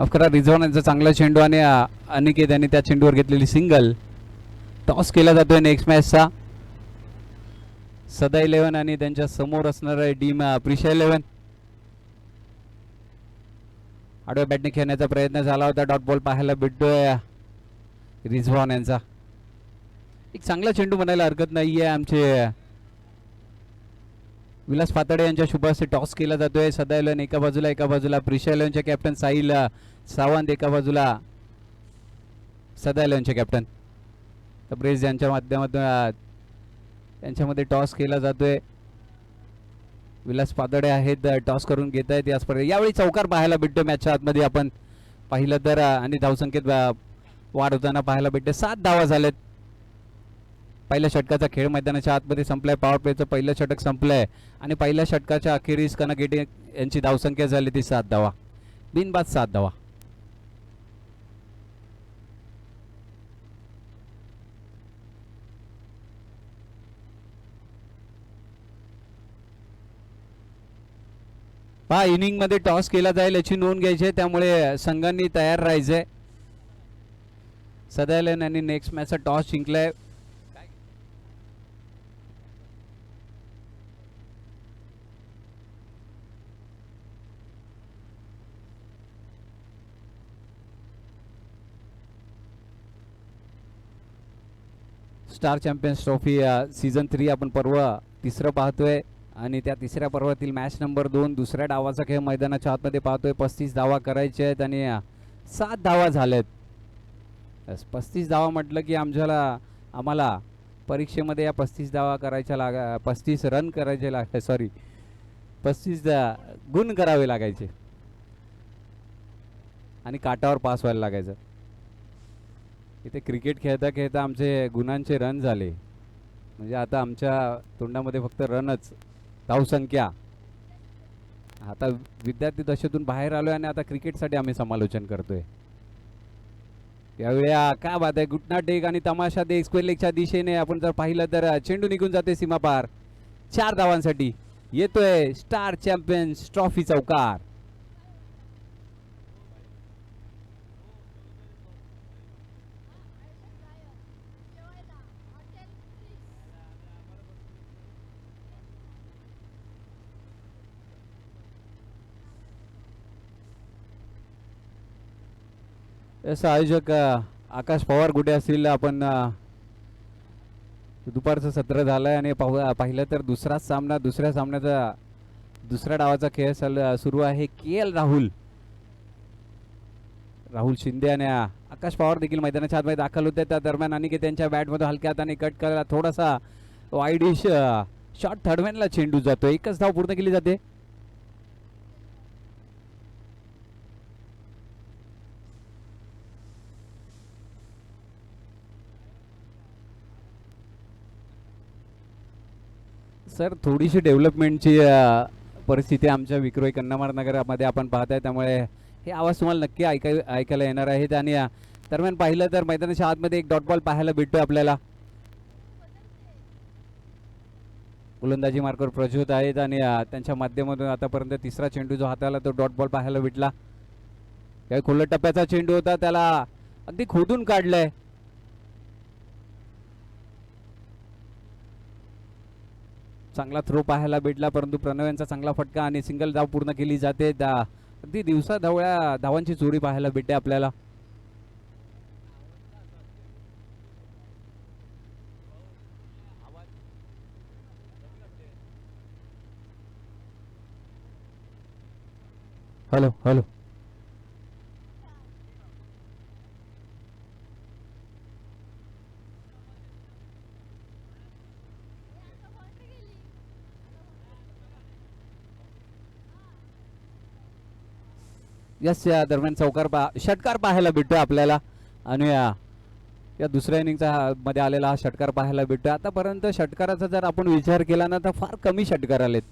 अफकरा रिझवान यांचा चांगला चेंडू आणि अनिकेत यांनी त्या चेंडूवर घेतलेली सिंगल. टॉस केला जातोय नेक्स्ट मॅचचा. सदा 11 आणि त्यांच्या समोर असणार आहे टीम प्रिशा 11. आडव्या बॅटने खेळण्याचा प्रयत्न झाला होता. डॉट बॉल पाहायला भेटतोय रिझवान यांचा. एक चांगला चेंडू म्हणायला हरकत नाहीये. आमचे विलास पातडे यांच्या शुभ हस्ते टॉस केला जातोय. सदा 11 एका बाजूला प्रिशा 11चे कॅप्टन साहिल सावंत एका बाजूला सदा 11चे कॅप्टन तब्रेज यांच्या माध्यमातून यांच्यामध्ये टॉस केला जातोय. विलास पातडे आहेत टॉस करून घेत आहेत यावेळी चौकार पाहायला भेटतो मॅचच्या आतमध्ये आपण पाहिलं तर आणि धावसंख्येत वाढ होताना पाहायला भेटते. 7 धावा झालेत. पहिल्या षटकाचा खेळ मैदानाच्या आतमध्ये संपलाय. पॉवर प्लेचं पहिलं षटक संपलंय आणि पहिल्या षटकाच्या अखेरीस कनकेटी यांची धावसंख्या झाली ती 7 धावा. बिनबाद 7 धावा. पहा इनिंग मध्ये टॉस केला जाईल याची नोंद घ्यायची आहे, त्यामुळे संघांनी तयार राहायचंय. सदा 11 यांनी नेक्स्ट मॅचचा टॉस जिंकलाय. स्टार चॅम्पियन्स ट्रॉफी सीझन 3 आपण पर्व तिसरं पाहतोय आणि त्या तिसऱ्या पर्वातील मॅच नंबर 2 दुसऱ्या डावाचा खेळ मैदानाच्या आतमध्ये पाहतोय. 35 धावा करायचे आहेत आणि 7 धावा झाल्यात. 35 धावा म्हटलं की आम्हाला परीक्षेमध्ये या 35 धावा करायच्या 35 रन करायचे 35 गुण करावे लागायचे आणि काटावर पास व्हायला लागायचं. इथे क्रिकेट खेळता खेळता आमचे गुणांचे रन झाले. म्हणजे आता आमच्या तोंडामध्ये फक्त रनच, धावसंख्या. आता विद्यार्थी दशेतून बाहेर आलोय आणि आता क्रिकेटसाठी आम्ही समालोचन करतोय. यावेळी काय बात आहे. गुटना टेक आणि तमाशा देख स्क्वेअर लेगच्या दिशेने आपण जर पाहिलं तर चेंडू निघून जाते सीमापार. 4 धावांसाठी येतोय स्टार चॅम्पियन्स ट्रॉफी चौकार. याचं आयोजक आकाश पवार कुठे असतील. आपण दुपारचं सत्र झालंय आणि पाहिलं तर दुसराच सामना, दुसऱ्या सामन्याचा दुसऱ्या डावाचा खेळ सुरू आहे. KL राहुल शिंदे आणि आकाश पवार देखील मैदानाच्या आतमध्ये दाखल होते. त्या दरम्यान अनिकेत त्यांच्या बॅटमध्ये हलक्या हाताने कट करायला थोडासा वाईडिश शॉट थर्डमॅनला चेंडू जातो. एकच धाव पूर्ण केली जाते. सर थोडीशी डेव्हलपमेंटची परिस्थिती आमच्या विक्रोळी कन्नमार नगरामध्ये आपण पाहत आहे, त्यामुळे हे आवाज तुम्हाला नक्की ऐकायला येणार आहेत. आणि दरम्यान पाहिलं तर मैदानाच्या आतमध्ये एक डॉट बॉल पाहायला भेटतोय आपल्याला. गोलंदाजी मार्कवर प्रज्योत आहेत आणि त्यांच्या माध्यमातून आतापर्यंत तिसरा चेंडू जो हाताला तो डॉट बॉल पाहायला भेटला. काही खुल्या टप्प्याचा चेंडू होता, त्याला अगदी खोदून काढलंय. चांगला थ्रो पाहायला भेटला, परंतु प्रणव यांचा चांगला फटका आणि सिंगल धाव पूर्ण केली जाते. अगदी दिवसा ढवळ्या धावांची चोरी पाहायला भेटते आपल्याला. हॅलो हॅलो यस, या दरम्यान षटकार पाहायला भेटतोय आपल्याला आणि या दुसऱ्या इनिंगचा मध्ये आलेला हा षटकार पाहायला भेटतोय. आतापर्यंत षटकाराचा जर आपण विचार केला ना तर फार कमी षटकार आलेत.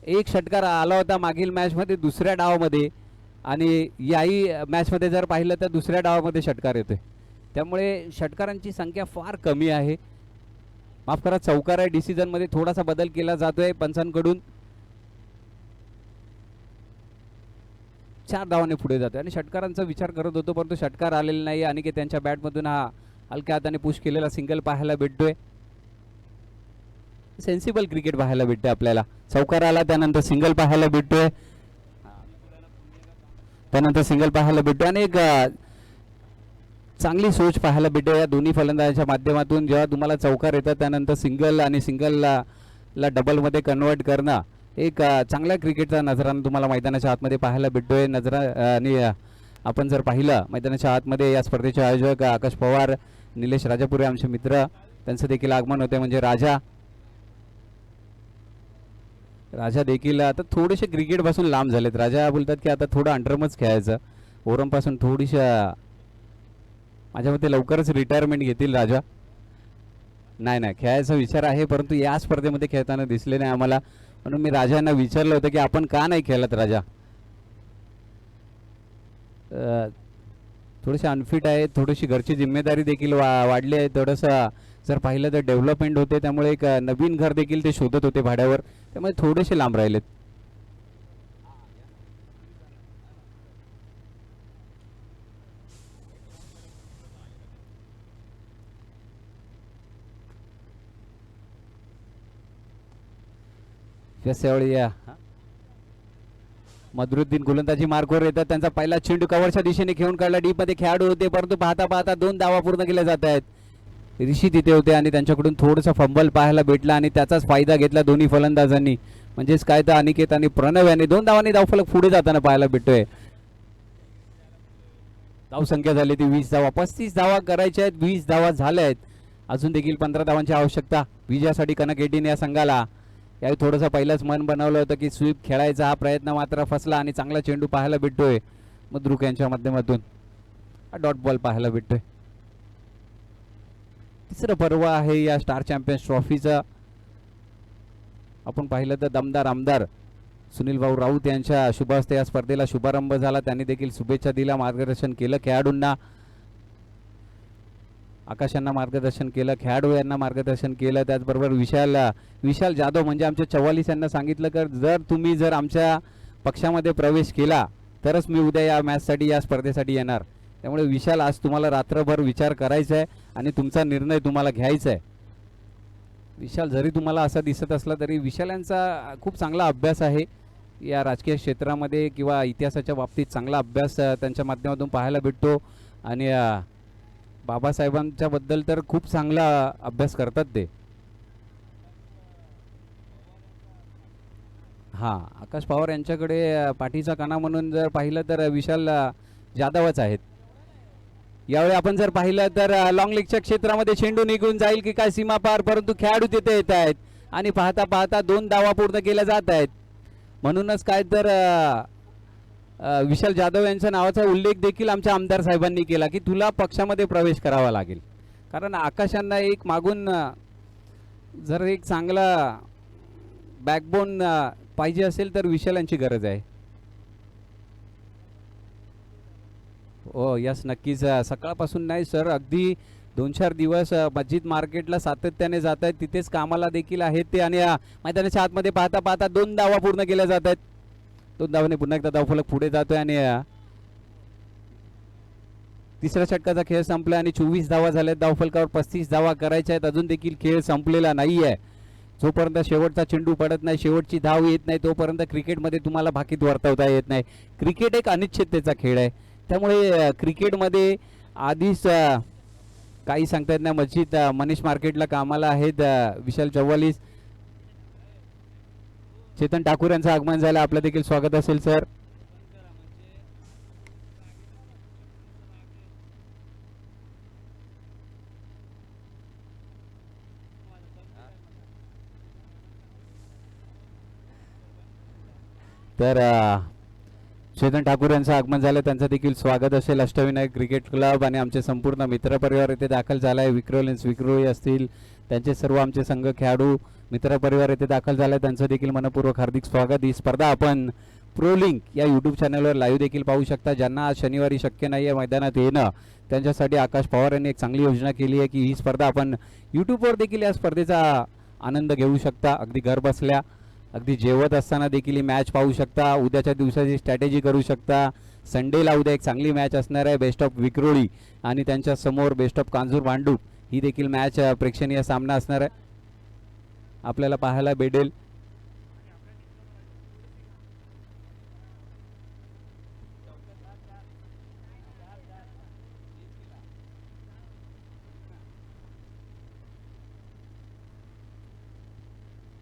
एक षटकार आला होता मागील मॅच मध्ये दुसऱ्या डावामध्ये आणि याही मॅच मध्ये जर पाहिलं तर दुसऱ्या डावामध्ये षटकार येतोय. त्यामुळे षटकारांची संख्या फार कमी आहे. माफ करा, चौकार आहे. डिसिजन मध्ये थोडासा बदल केला जातोय पंचांकडून. 4 धावांनी पुढे जातो आणि षटकारांचा विचार करत होतो, परंतु षटकार आलेला नाही आणि त्यांच्या बॅटमधून हा हलक्या हाताने पुश केलेला सिंगल पाहायला भेटतोय. सेन्सिबल क्रिकेट पाहायला भेटते आपल्याला. चौकार आला त्यानंतर सिंगल पाहायला भेटतोय, त्यानंतर सिंगल पाहायला भेटतोय आणि एक चांगली सोच पाहायला भेटते या दोन्ही फलंदाजांच्या माध्यमातून. जेव्हा तुम्हाला चौकार येतात त्यानंतर सिंगल आणि सिंगलला डबलमध्ये कन्वर्ट करणं एक चांगल्या क्रिकेटचा नजरानं तुम्हाला मैदानाच्या आतमध्ये पाहायला भेटतोय. आणि आपण जर पाहिलं मैदानाच्या आतमध्ये या स्पर्धेचे आयोजक आकाश पवार, निलेश राजापुरे आमचे मित्र, त्यांचं देखील आगमन होते. म्हणजे राजा देखील आता थोडेसे क्रिकेटपासून लांब झालेत. राजा बोलतात की आता थोडं अंडरमच खेळायचं, ओरमपासून थोडीशी माझ्या मते लवकरच रिटायरमेंट घेतील राजा. नाही खेळायचा विचार आहे, परंतु या स्पर्धेमध्ये खेळताना दिसले नाही आम्हाला, म्हणून मी राजांना विचारलं होतं की आपण का नाही खेळत राजा. थोडेसे अनफिट आहे, थोडीशी घरची जिम्मेदारी देखील वाढली आहे. थोडंसं जर पाहिलं तर डेव्हलपमेंट होते, त्यामुळे एक नवीन घर देखील ते शोधत होते भाड्यावर, त्यामुळे थोडेसे लांब राहिलेत. यावेळी मधरुद्दीन गोलंदाजी मार्कवर येतात. त्यांचा पहिला चेंडू कव्हरच्या दिशेने घेऊन काढला, डीप मध्ये खेळाडू होते, परंतु पाहता पाहता 2 धावा पूर्ण केल्या जात आहेत. ऋषी तिथे होते आणि त्यांच्याकडून थोडंसं फंबल पाहायला भेटला आणि त्याचाच फायदा घेतला दोन्ही फलंदाजांनी. म्हणजेच काय तर अनिकेत आणि प्रणव यांनी 2 धावांनी धावफलक पुढे जाताना पाहायला भेटतोय. धावसंख्या झाली ती 20 धावा. 35 धावा करायच्या आहेत, 20 धावा झाल्या आहेत. अजून देखील 15 धावांची आवश्यकता विजयासाठी कनक एटीन या संघाला. यावेळी थोडंसं पहिलंच मन बनवलं होतं की स्वीप खेळायचा, हा प्रयत्न मात्र फसला आणि चांगला चेंडू पाहायला भेटतोय मद्रुक यांच्या माध्यमातून. हा डॉट बॉल पाहायला भेटतोय. तिसरं पर्व आहे या स्टार चॅम्पियन्स ट्रॉफीचं. आपण पाहिलं तर दमदार आमदार सुनील भाऊ राऊत यांच्या शुभ हस्ते या स्पर्धेला शुभारंभ झाला. त्यांनी देखील शुभेच्छा दिल्या, मार्गदर्शन केलं खेळाडूंना, आकाश यांना मार्गदर्शन केलं, खेळाडू यांना मार्गदर्शन केलं. त्याचबरोबर विशाल जाधव म्हणजे आमच्या 44 यांना सांगितलं की तुम्ही जर आमच्या पक्षामध्ये प्रवेश केला तरच मी उद्या या मॅचसाठी या स्पर्धेसाठी येणार. त्यामुळे विशाल, आज तुम्हाला रात्रभर विचार करायचा आहे आणि तुमचा निर्णय तुम्हाला घ्यायचा आहे. विशाल जरी तुम्हाला असा दिसत असला तरी विशाल यांचा खूप चांगला अभ्यास आहे या राजकीय क्षेत्रामध्ये किंवा इतिहासाच्या बाबतीत. चांगला अभ्यास त्यांच्या माध्यमातून पाहायला भेटतो आणि बाबासाहेबांच्या बद्दल तर खूप चांगला अभ्यास करतात ते. हां, आकाश पवार यांच्याकडे पाठीचा कणा म्हणून जर पाहिलं तर विशाल जाधवच आहेत. यावेळी आपण जर पाहिलं तर लॉंग लेगच्या क्षेत्रामध्ये चेंडू निघून जाईल की काय सीमा पार, परंतु खेळाडू तिथे येत आहेत आणि पाहता पाहता 2 धावा पूर्ण केल्या जात आहेत. म्हणूनच काय तर विशाल जाधव यांच्या नावाचा उल्लेख देखील आमच्या आमदार साहेबांनी केला की तुला पक्षामध्ये प्रवेश करावा लागेल. कारण आकाशांना एक मागून जर एक चांगला बॅकबोन पाहिजे असेल तर विशाल यांची गरज आहे. हो यस, नक्कीच. सकाळपासून नाही सर, अगदी 2-4 दिवस मस्जिद मार्केटला सातत्याने जात आहेत, तिथेच कामाला देखील आहेत ते. आणि मैदानाच्या आतमध्ये पाहता पाहता 2 धावा पूर्ण केल्या जात आहेत. 2 धावाने पुन्हा एकदा धावफलक पुढे जातोय आणि तिसऱ्या षटकाचा खेळ संपला आणि 24 धावा झाल्यात धावफलकावर. 35 धावा करायच्या आहेत, अजून देखील खेळ संपलेला नाही आहे. जोपर्यंत शेवटचा चेंडू पडत नाही, शेवटची धाव येत नाही, तोपर्यंत क्रिकेटमध्ये तुम्हाला भाकीत वर्तवता येत नाही. क्रिकेट एक अनिश्चिततेचा खेळ आहे, त्यामुळे क्रिकेटमध्ये आधीच काही सांगता येत नाही. मस्जिद मनीष मार्केटला कामाला आहेत विशाल 44. चेतन ठाकूर यांचं आगमन झालं, आपलं देखील स्वागत असेल सर. तर चेतन ठाकूर यांचं आगमन झालं, त्यांचं देखील स्वागत असेल. अष्टविनायक क्रिकेट क्लब आणि आमचे संपूर्ण मित्रपरिवार इथे दाखल झाला आहे. विक्रोळी असतील, त्यांचे सर्व आमचे संघ खेळाडू मित्रपरिवार इथे दाखल झाला आहे, त्यांचं देखील मनपूर्वक हार्दिक स्वागत. ही स्पर्धा आपण प्रो लिंक या यूट्यूब चॅनलवर लाईव्ह देखील पाहू शकता. ज्यांना आज शनिवारी शक्य नाही आहे मैदानात येणं, त्यांच्यासाठी आकाश पवार यांनी एक चांगली योजना केली आहे की ही स्पर्धा आपण यूट्यूबवर देखील या स्पर्धेचा आनंद घेऊ शकता अगदी घर बसल्या. अगदी जेवत असताना देखील ही मॅच पाहू शकता. उद्याच्या दिवसाची स्ट्रॅटेजी करू शकता. संडेला उद्या एक चांगली मॅच असणार आहे. बेस्ट ऑफ विक्रोळी आणि त्यांच्या समोर बेस्ट ऑफ कांजूर भांडूप ही देखील मॅच प्रेक्षणीय सामना असणार आहे, आपल्याला पाहायला भेटेल.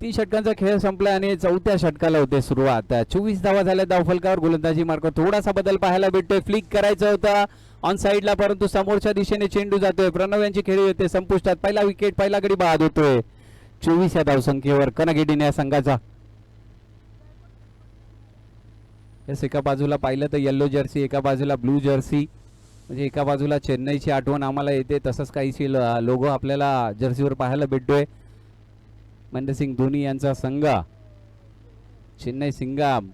तीन षटकांचा खेळ संपला आणि चौथ्या षटकाला होते सुरुवात. 24 धावा झाल्या धावफलकावर. गोलंदाजी मार्ग थोडासा बदल पाहायला भेटतोय. फ्लिक करायचा होता ऑन साईडला, परंतु समोरच्या दिशेने चेंडू जातोय. प्रणव यांची खेळी होते संपुष्टात. पहिला विकेट, पहिला गडी बाद होतोय 24 या धावसंख्येवर कनगिडीने या संघाचा. एका बाजूला पाहिलं तर येल्लो जर्सी, एका बाजूला ब्लू जर्सी, म्हणजे एका बाजूला चेन्नईची आठवण आम्हाला येते, तसंच काहीशी लोगो आपल्याला जर्सीवर पाहायला भेटतोय. महेंद्रसिंग धोनी यांचा संघ चेन्नई सिंगाम.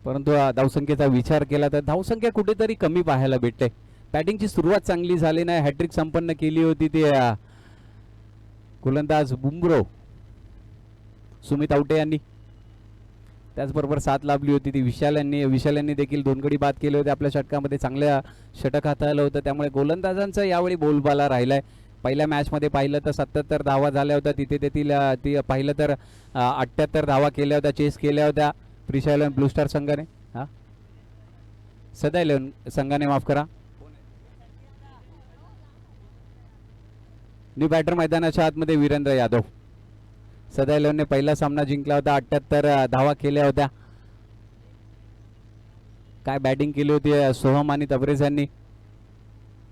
परंतु धावसंख्येचा विचार केला तर धावसंख्या कुठेतरी कमी पाहायला भेटते. बॅटिंगची सुरुवात चांगली झाली नाही. हॅट्रिक संपन्न केली होती ती गोलंदाज बुमरो सुमित आवटे यांनी. त्याचबरोबर साथ लाभली होती ती विशाल यांनी देखील 2 गडी बाद केले होते. आपल्या षटकामध्ये चांगल्या षटक हाताळलं होतं. त्यामुळे गोलंदाजांचा यावेळी बोलबाला राहिलाय. पहिल्या मॅचमध्ये पाहिलं तर 77 धावा झाल्या होत्या. तिथे तेथील पाहिलं तर 78 धावा केल्या होत्या, चेस केल्या होत्या प्रिशा 11 ब्लू स्टार संघाने. हा सदा 11 संघाने, माफ करा. न्यू बॅटर मैदानाच्या आतमध्ये वीरेंद्र यादव. सदा 11ने पहिला सामना जिंकला होता. 78 धावा केल्या होत्या. काय बॅटिंग केली होती सोहम आणि तबरेज यांनी.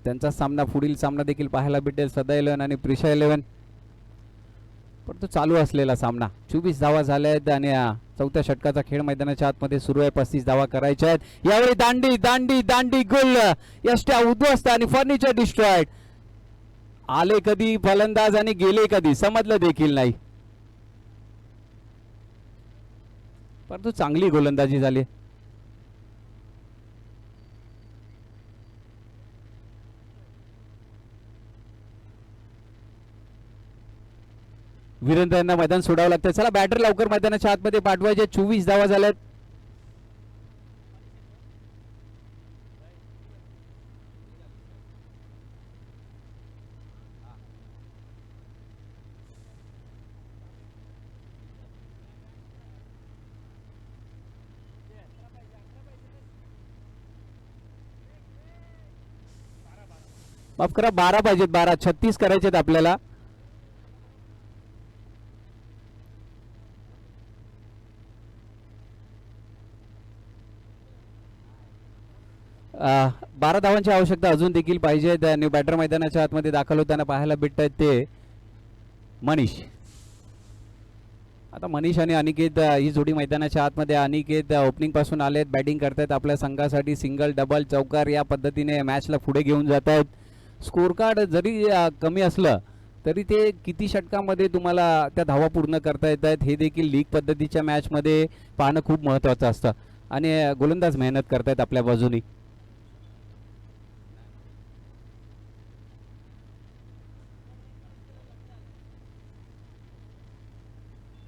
त्यांचा सामना, पुढील सामना देखील पाहायला भेटेल सदा 11 आणि प्रिशा 11. पण तो चालू असलेला सामना. 24 धावा झाल्या आहेत आणि चौथ्या षटकाचा खेळ मैदानाच्या आतमध्ये सुरू आहे. 35 धावा करायच्या आहेत. यावेळी दांडी दांडी दांडी गोल. यष्ट्या उद्ध्वस्त आणि फर्निचर डिस्ट्रॉयड. आले कधी फलंदाज आणि गेले कधी समजलं देखील नाही. परंतु चांगली गोलंदाजी झाली. वीरेंद्र यांना मैदान सोडावं लागतं. चला बॅटर लवकर मैदानाच्या आतमध्ये पाठवायचे. 24 धावा झाल्यात. माफ करा, 12 पाहिजेत. 12 36 करायचेत आपल्याला. आ, 12 धावांची आवश्यकता अजून देखील पाहिजे. न्यू बॅटर मैदानाच्या आतमध्ये दाखल होताना पाहायला भेटत आहेत ते मनीष. आता मनीष आणि अनिकेत ही जोडी मैदानाच्या आतमध्ये. अनिकेत ओपनिंग पासून आलेत, बॅटिंग करतायत आपल्या संघासाठी. सिंगल, डबल, चौकार या पद्धतीने मॅचला पुढे घेऊन जात आहेत. स्कोर कार्ड जरी कमी असलं तरी ते किती षटकामध्ये तुम्हाला त्या धावा पूर्ण करता येत आहेत हे देखील लीग पद्धतीच्या मॅचमध्ये पाहणं खूप महत्त्वाचं असतं. आणि गोलंदाज मेहनत करतायत आपल्या बाजूनी.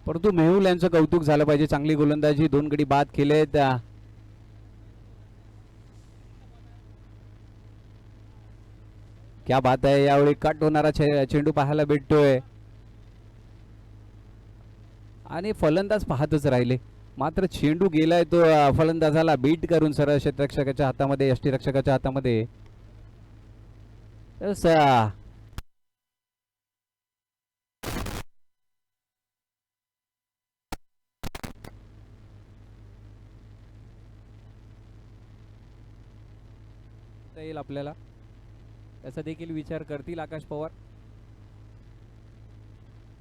परंतु मेहुल यांचं कौतुक झालं पाहिजे. चांगली गोलंदाजी, 2 गडी बाद केलेत. क्या बात आहे. यावेळी कट होणारा चेंडू पाहायला भेटतोय आणि फलंदाज पाहतच राहिले. मात्र चेंडू गेलाय तो फलंदाजाला बीट करून सरळ क्षेत्ररक्षकाच्या हातामध्ये, यष्टीरक्षकाच्या हातामध्ये. येईल आपल्याला, त्याचा देखील विचार करतील आकाश पवार.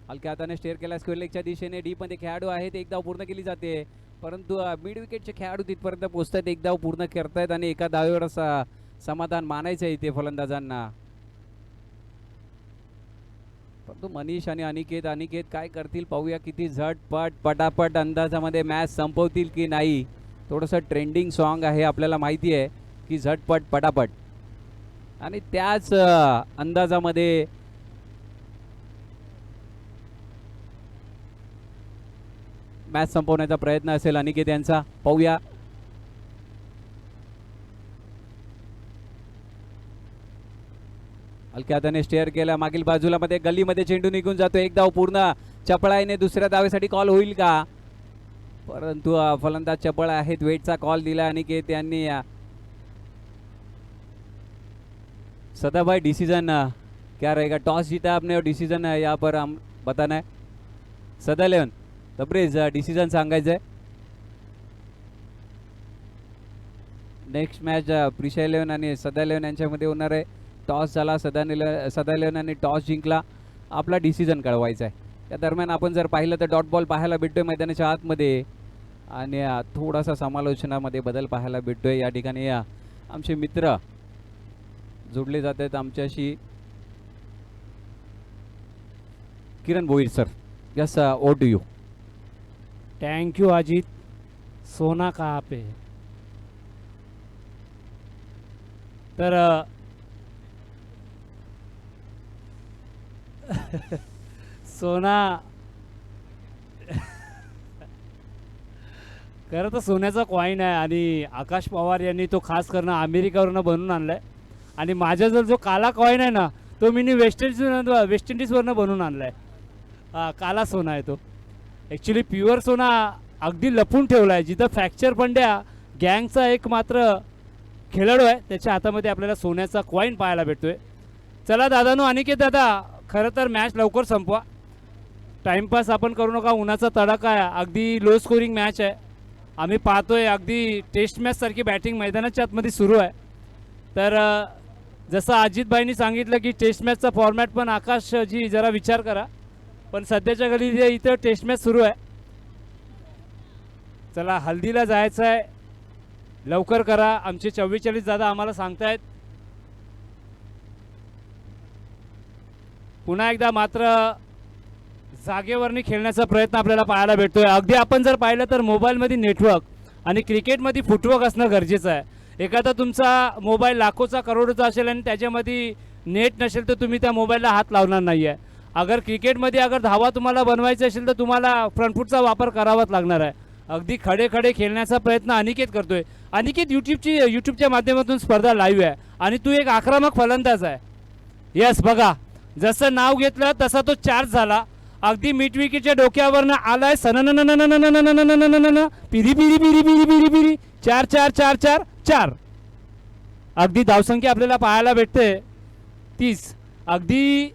हलक्या हाताने स्टेअर केला स्क्वेअर लेगच्या दिशेने. डीप मध्ये खेळाडू आहेत, एक धाव पूर्ण केली जाते. परंतु मिड विकेटचे खेळाडू तिथपर्यंत पोहोचतात, एक धाव पूर्ण करतायत आणि एका धावेवर समाधान मानायचं आहे इथे फलंदाजांना. परंतु मनीष आणि अनिकेत काय करतील पाहूया. किती झटपट पटापट अंदाजामध्ये मॅच संपवतील की नाही. थोडंसं ट्रेंडिंग सॉन्ग आहे, आपल्याला माहिती आहे की झटपट पटापट, आणि त्याच अंदाजामध्ये मॅच संपवण्याचा प्रयत्न असेल अनिकेत यांचा. पाहूया. हलक्या हाताने स्टेअर केला मागील बाजूला मध्ये गल्लीमध्ये चेंडू निघून जातो. एक धाव पूर्ण. चपळाईने दुसऱ्या धावेसाठी कॉल होईल का? परंतु फलंदाज चपळ आहेत. वेटचा कॉल दिला अनिकेत यांनी. सदाभाई डिसीजन क्या रहेगा? टॉस जीता आपने और डिसीजन यहाँ पर हम बताना है. सदा लेवन तब्रेज डिसीजन सांगायचं आहे. नेक्स्ट मॅच प्रिशा इलेव्हन आणि सदा इलेव्हन यांच्यामध्ये होणार आहे. टॉस झाला. सदा इलेव्हन टॉस जिंकला. आपला डिसिजन कळवायचा आहे. त्या दरम्यान आपण जर पाहिलं तर डॉट बॉल पाहायला भेटतोय मैदानाच्या आतमध्ये आणि थोडासा समालोचनामध्ये बदल पाहायला भेटतोय. या ठिकाणी आमचे मित्र जोडले जात आहेत आमच्याशी. Kiran Bhoir sir. Yes, over to you. Thank you Ajit. सोना कहाँ पे है? तर सोना खरं तर सोन्याचा कॉईन आहे आणि आकाश पवार यांनी तो खास करणं अमेरिकेवरनं बनवून आणलाय. आणि माझ्याजवळ जो काला कॉईन आहे ना तो मी वेस्ट इंडिजवरनं बनवून आणलाय. काला सोना आहे तो. ॲक्च्युली प्युअर सोना अगदी लपून ठेवला आहे. जिथं फ्रॅक्चर पंड्या गँगचा एक मात्र खेळाडू आहे त्याच्या हातामध्ये आपल्याला सोन्याचा कॉईन पाहायला भेटतोय. चला दादानो, अनिकेत दादा, खरं तर मॅच लवकर संपवा. टाईमपास आपण करू नका. उन्हाचा तडाखा आहे. अगदी लो स्कोरिंग मॅच आहे. आम्ही पाहतोय अगदी टेस्ट मॅचसारखी बॅटिंग मैदानाच्या आतमध्ये सुरू आहे. तर जसं अजितभाईंनी सांगितलं की टेस्ट मॅचचा फॉर्मॅट पण आकाशजी जरा विचार करा. पण सध्याच्या घडी इथं टेस्ट मॅच सुरू आहे. चला हल्दीला जायचं आहे. लवकर करा. आमचे 44 दादा आम्हाला सांगतायत. पुन्हा एकदा मात्र जागेवरनी खेळण्याचा प्रयत्न आपल्याला पाहायला भेटतोय. अगदी आपण जर पाहिलं तर मोबाईलमध्ये नेटवर्क आणि क्रिकेटमध्ये फुटवर्क असणं गरजेचं आहे. एखादा तुमचा मोबाईल लाखोचा करोडोचा असेल आणि त्याच्यामध्ये नेट नसेल तर तुम्ही त्या मोबाईलला हात लावणार नाही आहे. अगर क्रिकेटमध्ये अगर धावा तुम्हाला बनवायचं असेल तर तुम्हाला फ्रंटफूटचा वापर करावाच लागणार आहे. अगदी खडे खडे खेळण्याचा प्रयत्न अनिकेत करतोय. अनिकेत यूट्यूबच्या माध्यमातून स्पर्धा लाईव्ह आहे आणि तू एक आक्रमक फलंदाज आहे. यस, बघा जसं नाव घेतलं तसा तो चार्ज झाला. अगदी मिड विकेटच्या डोक्यावरनं आलाय. पिरी पिरी पिरी पिरी पिरी पिरी 4 4 4 4 4. अगदी धावसंख्या आपल्याला पाहायला भेटते 30. अगदी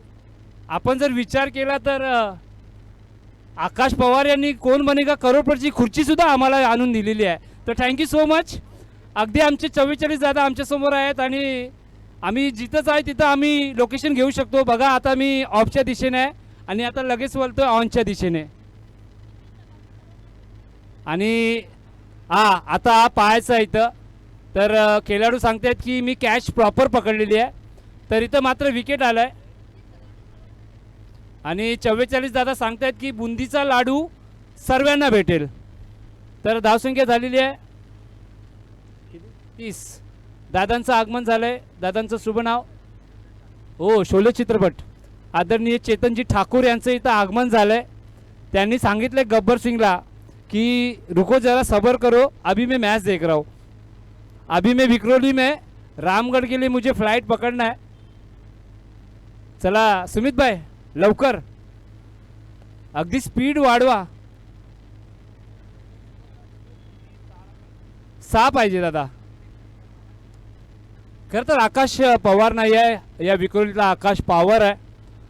आपण जर विचार केला तर आकाश पवार यांनी कोण बनेगा करोडपतीची खुर्ची सुद्धा आम्हाला आणून दिलेली आहे. तर थँक्यू सो मच. अगदी आमचे 44 दादा आमच्यासमोर आहेत आणि आम्ही जिथंच आहे तिथं आम्ही लोकेशन घेऊ शकतो. बघा आता मी ऑफच्या दिशेने आहे आणि आता लगेच बोलतोय ऑनच्या दिशेने. आणि आता पाहायचं आहे इथं. तर खेळाडू सांगतात की मी कॅच प्रॉपर पकडलेली आहे. तर इथं मात्र विकेट आलाय आणि 44 दादा सांगतायत की बुंदीचा लाडू सर्वांना भेटेल. तर धावसंख्या झालेली आहे 30. दादांचं आगमन झालंय. दादांचं शुभ नाव हो शोले चित्रपट. आदरणीय चेतनजी ठाकूर यांचं इथं आगमन झालंय. त्यांनी सांगितलं गब्बर सिंगला की रुको जरा सबर करो, अभी मैं मैच देख रहा हूँ. अभी मैं विक्रोली में रामगढ़ के लिए मुझे फ्लाइट पकड़ना है. चला सुमित भाई लवकर अगदी स्पीड वाढवा. 6 पाहिजे दादा. खरं तर आकाश पवार नाही आहे या विक्रोलीतला. आकाश पवार आहे.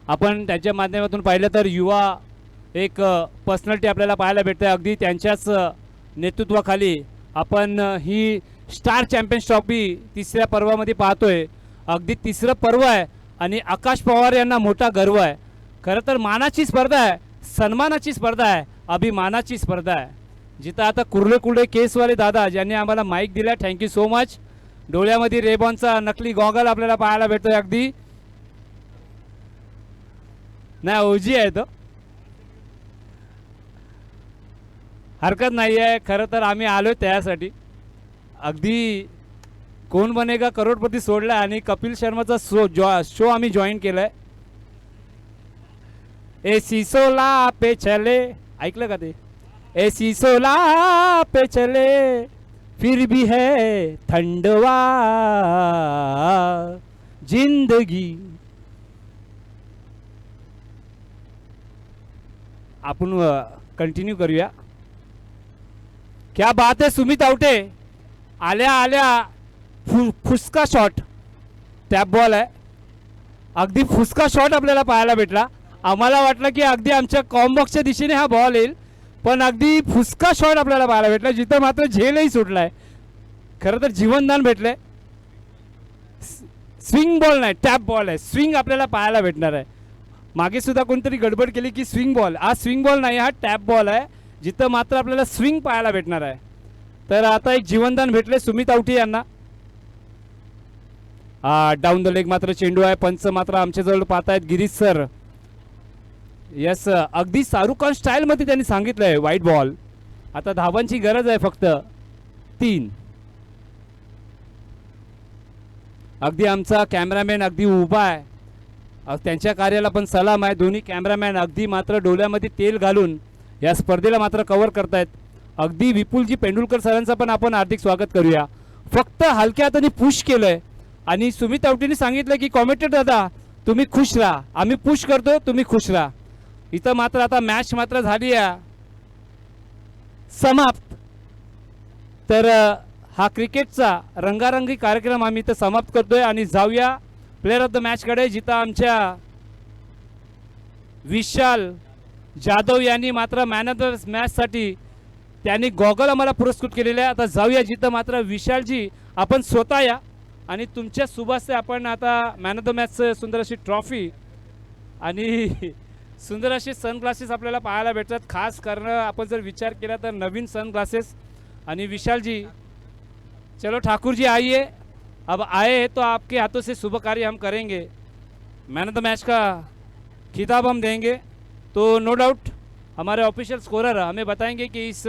आपण त्याच्या माध्यमातून पाहिलं तर युवा एक पर्सनॅलिटी आपल्याला पाहायला भेटते. अगदी त्यांच्याच नेतृत्वाखाली आपण ही स्टार चॅम्पियन्स ट्रॉफी तिसऱ्या पर्वामध्ये पाहतोय. अगदी तिसरं पर्व आहे आणि आकाश पवार यांना मोठा गर्व आहे. खरं तर मानाची स्पर्धा आहे, सन्मानाची स्पर्धा आहे, अभिमानाची स्पर्धा आहे. जिथं आता कुर्ले केसवाले दादा ज्यांनी आम्हाला माईक दिला थँक्यू सो मच. डोळ्यामध्ये रेबॉनचा नकली गॉगल आपल्याला पाहायला भेटतोय. अगदी नाही ओजी आहे तो. हरकत नाही आहे. खरं तर आम्ही आलो त्यासाठी. अगदी कोण बनेगा करोडपती सोडला आणि कपिल शर्माचा शो आम्ही जॉईन केलाय. ए सिसोला पे चले ऐकलं का ते? ऐसी सोला पे चले फिर भी है ठंडवा जिंदगी. आपण कंटिन्यू करूया. क्या बात है सुमित आवटे. आल्या आल्या फुसका शॉट. टॅप बॉल आहे. अगदी फुसका शॉट आपल्याला पाहायला भेटला. आम्हाला वाटलं की अगदी आमच्या कॉम्बॉक्सच्या दिशेने हा बॉल येईल, पण अगदी फुसका शॉट आपल्याला पाहायला भेटला, जिथं मात्र झेलही सुटलाय. खरं तर जीवनदान भेटलंय. स्विंग बॉल नाही, टॅप बॉल आहे. स्विंग आपल्याला पाहायला भेटणार आहे. मागे सुद्धा कोणतरी गडबड केली की स्विंग बॉल. हा स्विंग बॉल नाही, हा टॅप बॉल आहे, जिथं मात्र आपल्याला स्विंग पाहायला भेटणार आहे. तर आता एक जीवनदान भेटले सुमित आवटी यांना. डाऊन द लेग मात्र चेंडू आहे. पंच मात्र आमच्याजवळ पाहतायत गिरीश सर. यस, अगदी शाहरुख खान स्टाईलमध्ये त्यांनी सांगितलंय वाईट बॉल. आता धावांची गरज आहे फक्त 3. अगदी आमचा कॅमेरामॅन अगदी उभा आहे. त्यांच्या कार्याला पण सलाम आहे. दोन्ही कॅमेरामॅन अगदी मात्र डोळ्यामध्ये तेल घालून या स्पर्धेला मात्र कव्हर करतायत. अगदी विपुलजी पेंडुलकर सरांचं पण आपण हार्दिक स्वागत करूया. फक्त हलक्या हाताने पुश केलंय आणि सुमित आवटीने सांगितलं की कॉमेंटेटर दादा तुम्ही खुश राहा, आम्ही पुश करतो, तुम्ही खुश राहा. इथं मात्र आता मॅच मात्र झाली आहे समाप्त. तर हा क्रिकेटचा रंगारंगी कार्यक्रम आम्ही इथं समाप्त करतोय आणि जाऊया प्लेअर ऑफ द मॅचकडे, जिथं आमच्या विशाल जाधव यांनी मात्र मॅन ऑफ द मॅचसाठी त्यांनी गॉगल आम्हाला पुरस्कृत केलेले आहे. आता जाऊया जिथं मात्र विशालजी आपण स्वतः या आणि तुमच्या सुभाषचे आपण आता मॅन ऑफ द मॅचचं सुंदर अशी ट्रॉफी आणि सुंदर असे सनग्लासेस आपल्याला पाहायला भेटतात. खास करणं आपण जर विचार केला तर नवीन सनग्लासेस. आणि विशाल जी, चलो ठाकुर जी आइए, अब आए तो आपके हाथों से शुभ कार्य हम करेंगे. मैन ऑफ द मैच का खिताब हम देंगे. तो नो डाउट हमारे ऑफिशियल स्कोरर हमें बताएंगे कि इस